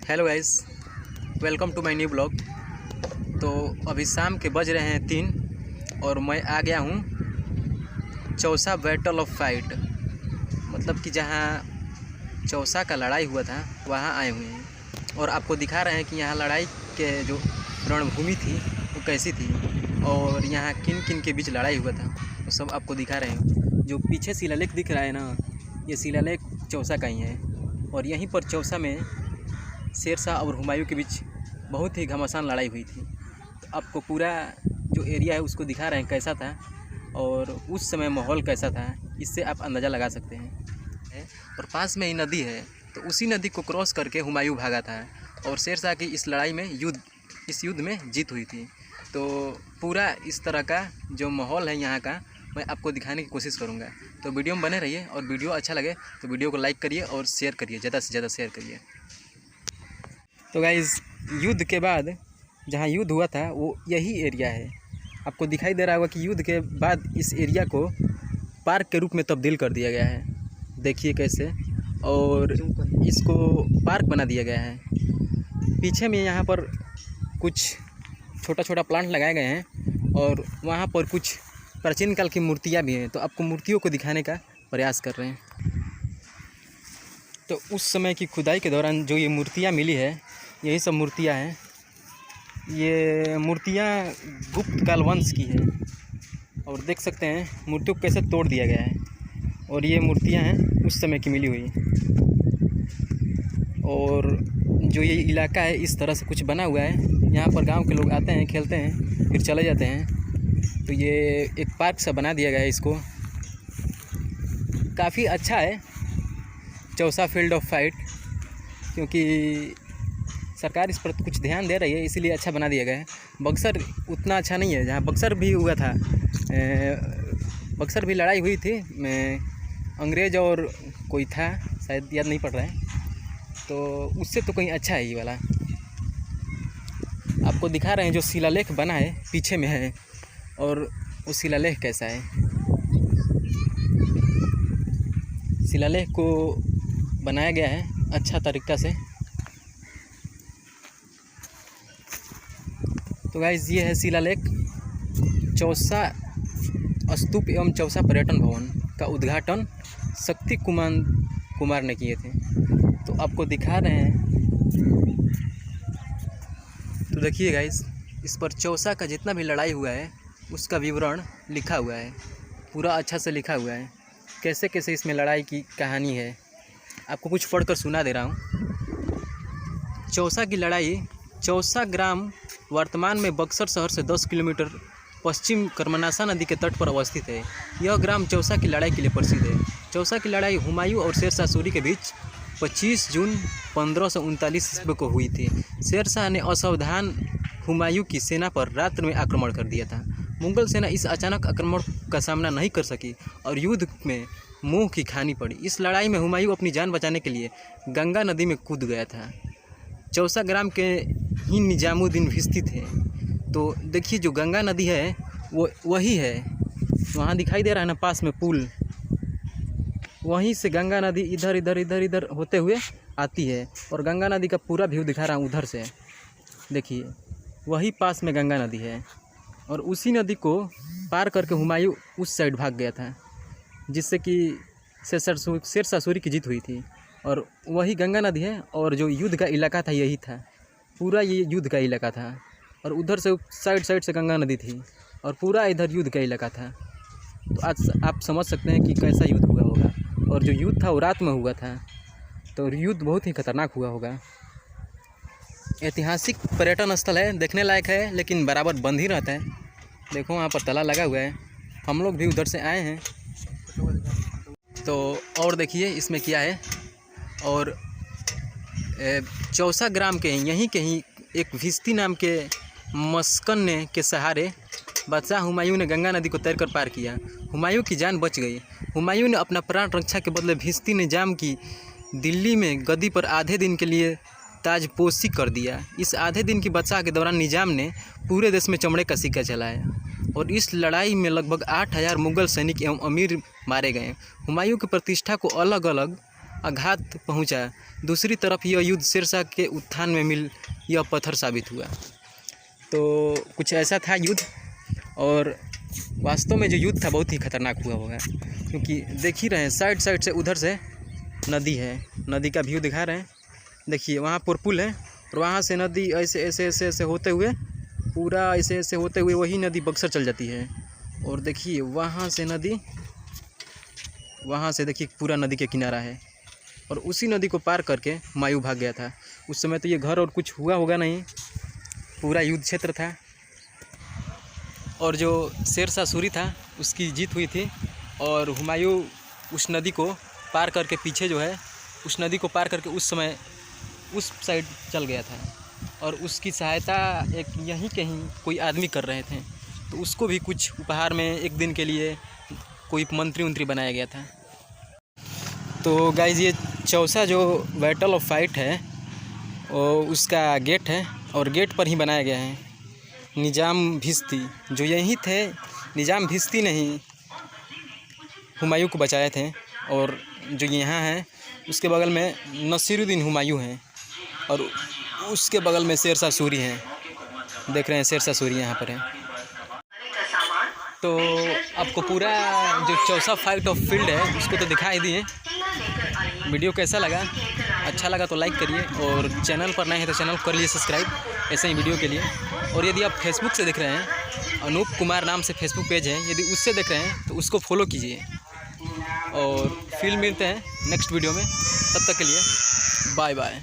Hello guys, welcome to my new blog. तो अभी शाम के बज रहे हैं 3 और मैं आ गया हूँ चौसा बैटल ऑफ फाइट, मतलब कि जहाँ चौसा का लड़ाई हुआ था वहाँ आए हुए हैं और आपको दिखा रहे हैं कि यहाँ लड़ाई के जो रणभूमि थी वो कैसी थी और यहाँ किन किन के बीच लड़ाई हुआ था वो सब आपको दिखा रहे हैं। जो पीछे शिलालेख दिख रहा है ना, ये शिलालेख चौसा का ही है और यहीं पर चौसा में शेरशाह और हुमायूं के बीच बहुत ही घमासान लड़ाई हुई थी। तो आपको पूरा जो एरिया है उसको दिखा रहे हैं कैसा था और उस समय माहौल कैसा था, इससे आप अंदाज़ा लगा सकते हैं। और पास में ही नदी है, तो उसी नदी को क्रॉस करके हुमायूं भागा था और शेरशाह की इस लड़ाई में इस युद्ध में जीत हुई थी। तो पूरा इस तरह का जो माहौल है यहाँ का मैं आपको दिखाने की कोशिश करूँगा। तो वीडियो में बने रहिए और वीडियो अच्छा लगे तो वीडियो को लाइक करिए और शेयर करिए, ज़्यादा से ज़्यादा शेयर करिए। तो गाइस, युद्ध के बाद जहाँ युद्ध हुआ था वो यही एरिया है। आपको दिखाई दे रहा होगा कि युद्ध के बाद इस एरिया को पार्क के रूप में तब्दील कर दिया गया है। देखिए कैसे, और इसको पार्क बना दिया गया है। पीछे में यहाँ पर कुछ छोटा छोटा प्लांट लगाए गए हैं और वहाँ पर कुछ प्राचीन काल की मूर्तियाँ भी हैं। तो आपको मूर्तियों को दिखाने का प्रयास कर रहे हैं। तो उस समय की खुदाई के दौरान जो ये मूर्तियाँ मिली है, यही सब मूर्तियाँ हैं। ये मूर्तियाँ गुप्त काल वंश की है और देख सकते हैं मूर्तियों को कैसे तोड़ दिया गया है। और ये मूर्तियाँ हैं उस समय की मिली हुई। और जो ये इलाका है इस तरह से कुछ बना हुआ है। यहाँ पर गांव के लोग आते हैं, खेलते हैं, फिर चले जाते हैं। तो ये एक पार्क सा बना दिया गया है इसको। काफ़ी अच्छा है चौसा फील्ड ऑफ फाइट, क्योंकि सरकार इस पर कुछ ध्यान दे रही है, इसीलिए अच्छा बना दिया गया है। बक्सर उतना अच्छा नहीं है, जहाँ बक्सर भी हुआ था, बक्सर भी लड़ाई हुई थी, अंग्रेज़ और कोई था, शायद याद नहीं पड़ रहा है। तो उससे तो कहीं अच्छा है ये वाला। आपको दिखा रहे हैं जो शिलालेख बना है पीछे में है और वो शिलालेख कैसा है। शिलालेख को बनाया गया है अच्छा तरीक़ा से। तो गाइस, ये है शिलालेख। चौसा स्तूप एवं चौसा पर्यटन भवन का उद्घाटन शक्ति कुमार ने किए थे। तो आपको दिखा रहे हैं। तो देखिए गाइस, इस पर चौसा का जितना भी लड़ाई हुआ है उसका विवरण लिखा हुआ है, पूरा अच्छा से लिखा हुआ है, कैसे कैसे इसमें लड़ाई की कहानी है। आपको कुछ पढ़कर सुना दे रहा हूँ। चौसा की लड़ाई। चौसा ग्राम वर्तमान में बक्सर शहर से 10 किलोमीटर पश्चिम कर्मनाशा नदी के तट पर अवस्थित है। यह ग्राम चौसा की लड़ाई के लिए प्रसिद्ध है। चौसा की लड़ाई हुमायूं और शेरशाह सूरी के बीच 25 जून 1539 ईस्वी को हुई थी। शेरशाह ने असावधान हुमायूं की सेना पर रात्र में आक्रमण कर दिया था। मुगल सेना इस अचानक आक्रमण का सामना नहीं कर सकी और युद्ध में मुंह की खानी पड़ी। इस लड़ाई में हुमायूं अपनी जान बचाने के लिए गंगा नदी में कूद गया था। चौसा ग्राम के ही निजामुद्दीन भी स्थित है। तो देखिए, जो गंगा नदी है वो वही है, वहाँ दिखाई दे रहा है ना पास में पुल, वहीं से गंगा नदी इधर इधर इधर इधर होते हुए आती है। और गंगा नदी का पूरा व्यू दिखा रहा हूँ उधर से। देखिए, वही पास में गंगा नदी है और उसी नदी को पार करके हुमायूं उस साइड भाग गया था, जिससे कि शेरशाह सूरी की जीत हुई थी। और वही गंगा नदी है और जो युद्ध का इलाका था यही था, पूरा ये युद्ध का इलाका था। और उधर से साइड से गंगा नदी थी और पूरा इधर युद्ध का इलाका था। तो आज आप समझ सकते हैं कि कैसा युद्ध हुआ होगा। और जो युद्ध था वो रात में हुआ था, तो युद्ध बहुत ही खतरनाक हुआ होगा। ऐतिहासिक पर्यटन स्थल है, देखने लायक है, लेकिन बराबर बंद ही रहता है। देखो वहाँ पर ताला लगा हुआ है, हम लोग भी उधर से आए हैं। तो और देखिए इसमें क्या है। और चौसा ग्राम के यहीं के ही एक भिस्ती नाम के मस्कन के सहारे बादशाह हुमायूं ने गंगा नदी को तैरकर पार किया। हुमायूं की जान बच गई। हुमायूं ने अपना प्राण रक्षा के बदले भिस्ती निजाम की दिल्ली में गद्दी पर आधे दिन के लिए ताजपोशी कर दिया। इस आधे दिन की बादशाह के दौरान निजाम ने पूरे देश में चमड़े का सिक्का चलाया और इस लड़ाई में लगभग 8000 मुगल सैनिक एवं अमीर मारे गए। हुमायूं की प्रतिष्ठा को अलग अलग आघात पहुंचा। दूसरी तरफ यह युद्ध शेरशाह के उत्थान में मिल यह पत्थर साबित हुआ। तो कुछ ऐसा था युद्ध, और वास्तव में जो युद्ध था बहुत ही खतरनाक हुआ होगा, क्योंकि देख ही रहे हैं साइड साइड से उधर से नदी है, नदी का व्यू दिखा रहे हैं। देखिए वहाँ पर पुल है, और वहाँ से नदी ऐसे ऐसे ऐसे ऐसे होते हुए पूरा ऐसे ऐसे होते हुए वही नदी बक्सर चल जाती है। और देखिए वहाँ से नदी, वहाँ से देखिए पूरा नदी के किनारा है, और उसी नदी को पार करके हुमायूं भाग गया था। उस समय तो ये घर और कुछ हुआ होगा नहीं, पूरा युद्ध क्षेत्र था। और जो शेरशाह सूरी था उसकी जीत हुई थी, और हुमायूं उस नदी को पार करके पीछे जो है उस नदी को पार करके उस समय उस साइड चल गया था, और उसकी सहायता एक यहीं कहीं कोई आदमी कर रहे थे, तो उसको भी कुछ उपहार में एक दिन के लिए कोई मंत्री बनाया गया था। तो गाइज ये चौसा जो बैटल ऑफ फाइट है वो उसका गेट है, और गेट पर ही बनाया गया है। निज़ाम भिश्ती जो यहीं थे, निज़ाम भिश्ती ने ही हुमायूं को बचाए थे, और जो यहाँ है उसके बगल में नसीरुद्दीन हुमायूं हैं, और उसके बगल में शेरशाह सूरी हैं। देख रहे हैं शेरशाह सूरी यहाँ पर है। तो आपको पूरा जो चौसा फाइट ऑफ फील्ड है उसको तो दिखा ही दिए। वीडियो कैसा लगा? अच्छा लगा तो लाइक करिए, और चैनल पर नए हैं तो चैनल कर लीजिए सब्सक्राइब ऐसे ही वीडियो के लिए। और यदि आप फेसबुक से देख रहे हैं, अनूप कुमार नाम से फेसबुक पेज है, यदि उससे देख रहे हैं तो उसको फॉलो कीजिए। और फिर मिलते हैं नेक्स्ट वीडियो में, तब तक के लिए बाय बाय।